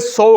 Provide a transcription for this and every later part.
100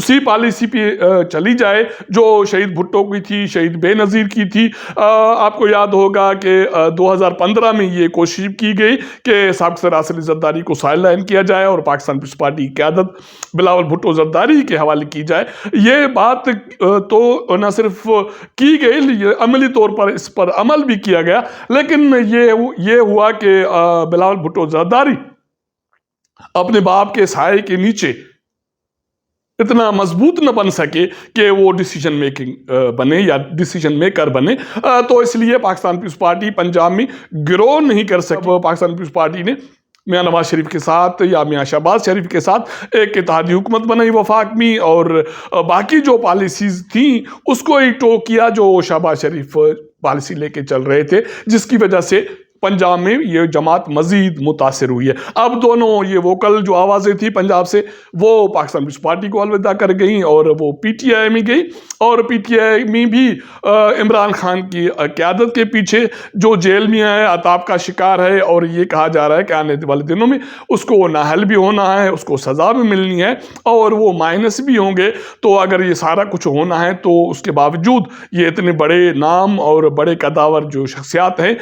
اسی پالیسی پہ چلی جائے جو شہید بھٹو کی تھی، شہید بے نظیر کی تھی۔ آپ کو یاد ہوگا کہ 2015 میں یہ کوشش کی گئی کہ سابق صدر اصلی زرداری کو سائیڈ لائن کیا جائے اور پاکستان پیپلز پارٹی کی قیادت بلاول بھٹو زرداری کے حوالے کی جائے۔ یہ بات تو نہ صرف کی گئی، عملی طور پر اس پر عمل بھی کیا گیا، لیکن یہ ہوا کہ بلاول بھٹو زرداری اپنے باپ کے سائے کے نیچے اتنا مضبوط نہ بن سکے کہ وہ ڈیسیجن میکنگ بنے یا ڈیسیجن میکر بنے، تو اس لیے پاکستان پیپلز پارٹی پنجاب میں گرو نہیں کر سکی۔ پاکستان پیپلز پارٹی نے میاں نواز شریف کے ساتھ یا میاں شہباز شریف کے ساتھ ایک اتحادی حکومت بنائی وفاق میں، اور باقی جو پالیسیز تھیں اس کو ہی ٹو کیا جو شہباز شریف پالیسی لے کے چل رہے تھے، جس کی وجہ سے پنجاب میں یہ جماعت مزید متاثر ہوئی ہے۔ اب دونوں یہ ووکل جو آوازیں تھی پنجاب سے، وہ پاکستان پیپلز پارٹی کو الوداع کر گئیں اور وہ پی ٹی آئی میں گئی، اور پی ٹی آئی میں بھی عمران خان کی قیادت کے پیچھے جو جیل میں ہے، عطاب کا شکار ہے، اور یہ کہا جا رہا ہے کہ آنے والے دنوں میں اس کو نااہل بھی ہونا ہے، اس کو سزا بھی ملنی ہے، اور وہ مائنس بھی ہوں گے۔ تو اگر یہ سارا کچھ ہونا ہے تو اس کے باوجود یہ اتنے بڑے نام اور بڑے قداور جو شخصیات ہیں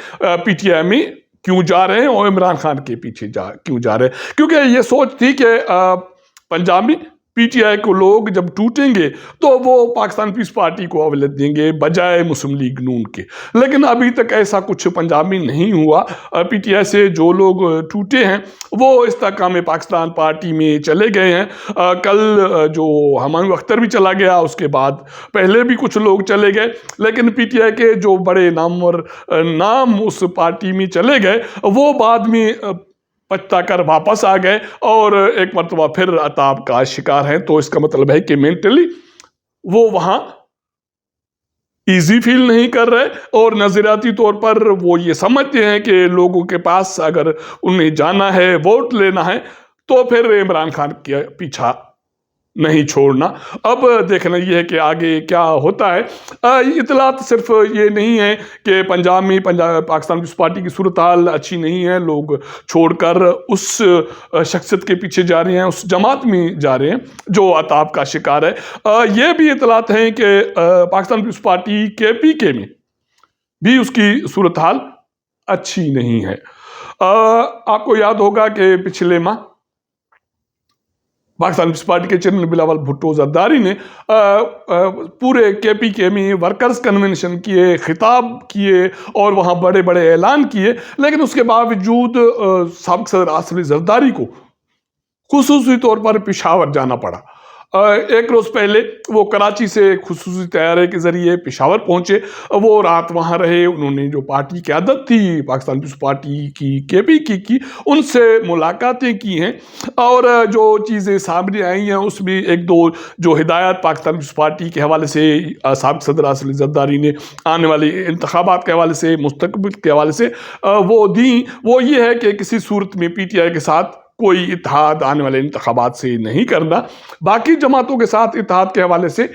پی ٹی آئی میں کیوں جا رہے ہیں اور عمران خان کے پیچھے کیوں جا رہے ہیں؟ کیونکہ یہ سوچ تھی کہ پنجاب میں پی ٹی آئی کو لوگ جب ٹوٹیں گے تو وہ پاکستان پیپلز پارٹی کو اولویت دیں گے بجائے مسلم لیگ نون کے، لیکن ابھی تک ایسا کچھ پنجاب میں نہیں ہوا۔ پی ٹی آئی سے جو لوگ ٹوٹے ہیں وہ استحکام پاکستان پارٹی میں چلے گئے ہیں۔ کل جو ہمایوں اختر بھی چلا گیا، اس کے بعد پہلے بھی کچھ لوگ چلے گئے، لیکن پی ٹی آئی کے جو بڑے نامور نام اس پارٹی میں چلے گئے وہ بعد میں پچھتا کر واپس آ گئے اور ایک مرتبہ پھر عطاب کا شکار ہیں۔ تو اس کا مطلب ہے کہ مینٹلی وہ وہاں ایزی فیل نہیں کر رہے، اور نظریاتی طور پر وہ یہ سمجھتے ہیں کہ لوگوں کے پاس اگر انہیں جانا ہے، ووٹ لینا ہے، تو پھر عمران خان کے پیچھا نہیں چھوڑنا۔ اب دیکھنا یہ ہے کہ آگے کیا ہوتا ہے۔ اطلاعات صرف یہ نہیں ہے کہ پنجاب میں پاکستان پیپلز پارٹی کی صورتحال اچھی نہیں ہے، لوگ چھوڑ کر اس شخصیت کے پیچھے جا رہے ہیں، اس جماعت میں جا رہے ہیں جو عطاب کا شکار ہے۔ یہ بھی اطلاعات ہیں کہ پاکستان پیپلز پارٹی کے پی کے میں بھی اس کی صورتحال اچھی نہیں ہے۔ آپ کو یاد ہوگا کہ پچھلے ماہ پاکستان پیپلز پارٹی کے چیئرمین بلاول بھٹو زرداری نے پورے کے پی کے میں ورکرز کنونشن کیے، خطاب کیے اور وہاں بڑے بڑے اعلان کیے، لیکن اس کے باوجود سابق صدر اصلی زرداری کو خصوصی طور پر پشاور جانا پڑا۔ ایک روز پہلے وہ کراچی سے خصوصی طیارے کے ذریعے پشاور پہنچے، وہ رات وہاں رہے، انہوں نے جو پارٹی کی عادت تھی پاکستان پیپلز پارٹی کی کے پی کی ان سے ملاقاتیں کی ہیں، اور جو چیزیں سامنے آئی ہیں اس میں ایک دو جو ہدایات پاکستان پیپلز پارٹی کے حوالے سے سابق صدر اصلی زرداری نے آنے والے انتخابات کے حوالے سے، مستقبل کے حوالے سے وہ دیں، وہ یہ ہے کہ کسی صورت میں پی ٹی آئی کے ساتھ کوئی اتحاد آنے والے انتخابات سے نہیں کرنا، باقی جماعتوں کے ساتھ اتحاد کے حوالے سے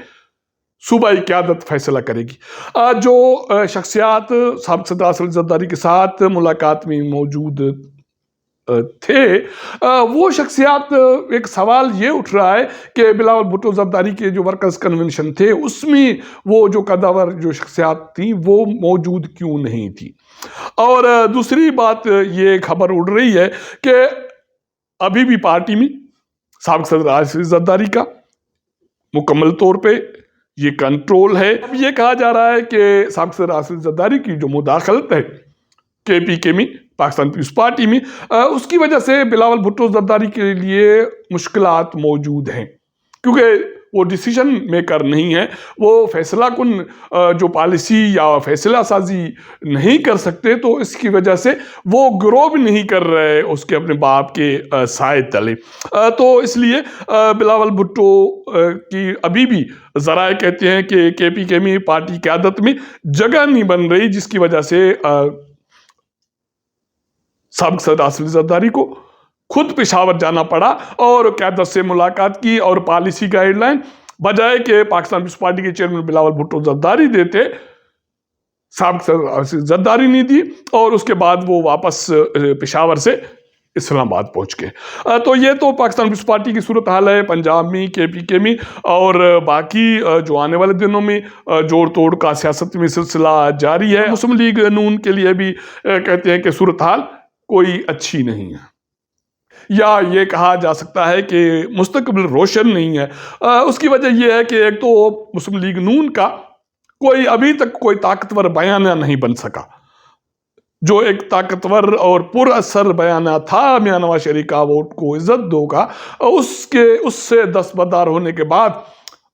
صوبائی قیادت فیصلہ کرے گی۔ جو شخصیات سابق صدر اصلی زرداری کے ساتھ ملاقات میں موجود تھے، وہ شخصیات، ایک سوال یہ اٹھ رہا ہے کہ بلاول بھٹو زرداری کے جو ورکرز کنونشن تھے اس میں وہ جو قداور جو شخصیات تھیں وہ موجود کیوں نہیں تھی؟ اور دوسری بات یہ خبر اڑ رہی ہے کہ ابھی بھی پارٹی میں سابق صدر اصلی زرداری کا مکمل طور پہ یہ کنٹرول ہے۔ اب یہ کہا جا رہا ہے کہ سابق صدر اصلی زرداری کی جو مداخلت ہے کے پی کے میں، پاکستان پیپلز پارٹی میں، اس کی وجہ سے بلاول بھٹو زرداری کے لیے مشکلات موجود ہیں، کیونکہ وہ ڈیسیجن میکر نہیں ہے، وہ فیصلہ کن جو پالیسی یا فیصلہ سازی نہیں کر سکتے، تو اس کی وجہ سے وہ گرو بھی نہیں کر رہے اس کے اپنے باپ کے سائے تلے۔ تو اس لیے بلاول بھٹو کی ابھی بھی ذرائع کہتے ہیں کہ کے پی کے میں پارٹی قیادت میں جگہ نہیں بن رہی، جس کی وجہ سے سابق صدر اصلی زرداری کو خود پشاور جانا پڑا اور قیادت سے ملاقات کی، اور پالیسی گائیڈ لائن بجائے کہ پاکستان پیپلز پارٹی کے چیئرمین بلاول بھٹو زرداری دیتے، سابق صدر اصلی زرداری نہیں دی، اور اس کے بعد وہ واپس پشاور سے اسلام آباد پہنچ کے۔ تو یہ تو پاکستان پیپلز پارٹی کی صورتحال ہے پنجاب میں، کے پی کے میں، اور باقی جو آنے والے دنوں میں جوڑ توڑ کا سیاست میں سلسلہ جاری ہے۔ مسلم لیگ نون کے لیے بھی کہتے ہیں کہ صورتحال کوئی اچھی نہیں ہے، یا یہ کہا جا سکتا ہے کہ مستقبل روشن نہیں ہے۔ اس کی وجہ یہ ہے کہ ایک تو مسلم لیگ نون کا کوئی ابھی تک کوئی طاقتور بیانیہ نہیں بن سکا۔ جو ایک طاقتور اور پر اثر بیانیہ تھا میاں نواز شریف کا ووٹ کو عزت دو کا، اس سے دستبردار ہونے کے بعد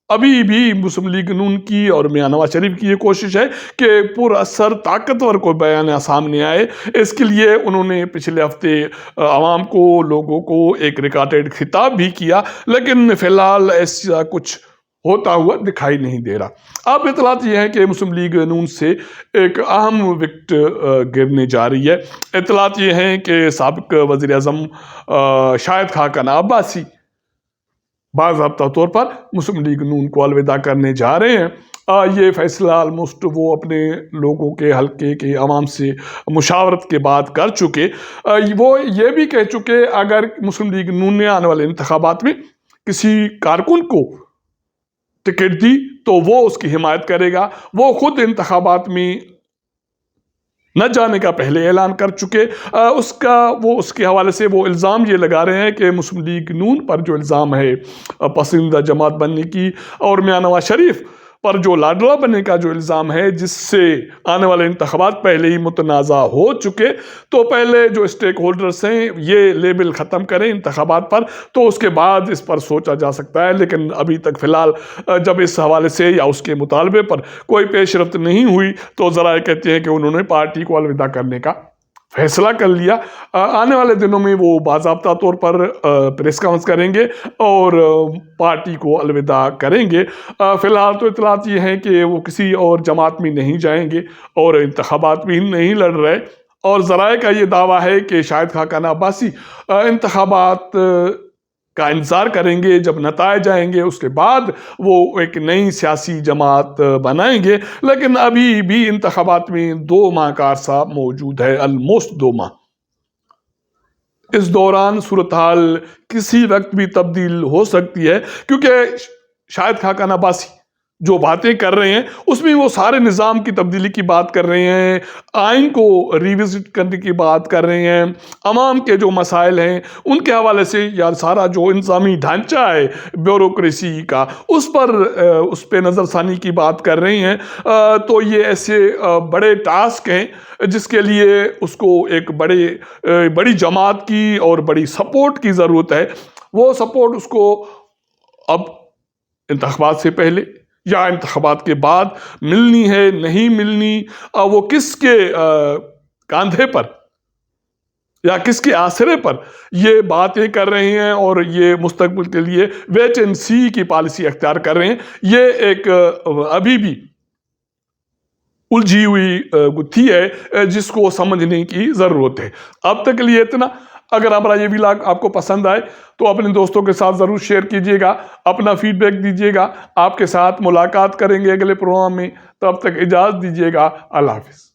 ابھی بھی مسلم لیگ نون کی اور میاں نواز شریف کی یہ کوشش ہے کہ پر اثر طاقتور کوئی بیانیہ سامنے آئے۔ اس کے لیے انہوں نے پچھلے ہفتے عوام کو، لوگوں کو ایک ریکارڈڈ خطاب بھی کیا، لیکن فی الحال ایسا کچھ ہوتا ہوا دکھائی نہیں دے رہا۔ اب اطلاعات یہ ہے کہ مسلم لیگ نون سے ایک اہم وکٹ گرنے جا رہی ہے۔ اطلاعات یہ ہیں کہ سابق وزیر اعظم شاہد خاقان عباسی باضابطہ طور پر مسلم لیگ نون کو الوداع کرنے جا رہے ہیں۔ یہ فیصلہ آلموسٹ وہ اپنے لوگوں کے حلقے کے عوام سے مشاورت کے بعد کر چکے۔ وہ یہ بھی کہہ چکے اگر مسلم لیگ نون نے آنے والے انتخابات میں کسی کارکن کو ٹکٹ دی تو وہ اس کی حمایت کرے گا۔ وہ خود انتخابات میں نہ جانے کا پہلے اعلان کر چکے۔ اس کے حوالے سے وہ الزام یہ لگا رہے ہیں کہ مسلم لیگ نون پر جو الزام ہے پسندیدہ جماعت بننے کی، اور میاں نواز شریف پر جو لاڈلا بننے کا جو الزام ہے، جس سے آنے والے انتخابات پہلے ہی متنازع ہو چکے، تو پہلے جو اسٹیک ہولڈرز ہیں یہ لیبل ختم کریں انتخابات پر، تو اس کے بعد اس پر سوچا جا سکتا ہے۔ لیکن ابھی تک فی الحال جب اس حوالے سے یا اس کے مطالبے پر کوئی پیش رفت نہیں ہوئی، تو ذرائع کہتے ہیں کہ انہوں نے پارٹی کو الوداع کرنے کا فیصلہ کر لیا۔ آنے والے دنوں میں وہ باضابطہ طور پر پریس کانفرنس کریں گے اور پارٹی کو الوداع کریں گے۔ فی الحال تو اطلاعات یہ ہیں کہ وہ کسی اور جماعت میں نہیں جائیں گے اور انتخابات بھی نہیں لڑ رہے، اور ذرائع کا یہ دعویٰ ہے کہ شاہد خاقان عباسی انتخابات کا انتظار کریں گے، جب نتائج آئیں گے اس کے بعد وہ ایک نئی سیاسی جماعت بنائیں گے۔ لیکن ابھی بھی انتخابات میں 2 ماہ کا عرصہ موجود ہے، آلموسٹ 2 ماہ۔ اس دوران صورتحال کسی وقت بھی تبدیل ہو سکتی ہے، کیونکہ شاہد خاقان عباسی جو باتیں کر رہے ہیں اس میں وہ سارے نظام کی تبدیلی کی بات کر رہے ہیں، آئین کو ریوزٹ کرنے کی بات کر رہے ہیں، عوام کے جو مسائل ہیں ان کے حوالے سے، یا سارا جو انتظامی ڈھانچہ ہے بیوروکریسی کا اس پہ نظر ثانی کی بات کر رہے ہیں۔ تو یہ ایسے بڑے ٹاسک ہیں جس کے لیے اس کو ایک بڑی جماعت کی اور بڑی سپورٹ کی ضرورت ہے۔ وہ سپورٹ اس کو اب انتخابات سے پہلے یا انتخابات کے بعد ملنی ہے، نہیں ملنی، وہ کس کے کاندھے پر یا کس کے آسرے پر یہ باتیں کر رہے ہیں اور یہ مستقبل کے لیے ویٹ اینڈ سی کی پالیسی اختیار کر رہے ہیں، یہ ایک ابھی بھی الجھی ہوئی گتھی ہے جس کو سمجھنے کی ضرورت ہے۔ اب تک کے لیے اتنا۔ اگر ہمارا یہ ولاگ آپ کو پسند آئے تو اپنے دوستوں کے ساتھ ضرور شیئر کیجیے گا، اپنا فیڈ بیک دیجیے گا۔ آپ کے ساتھ ملاقات کریں گے اگلے پروگرام میں، تب تک اجازت دیجیے گا۔ اللہ حافظ۔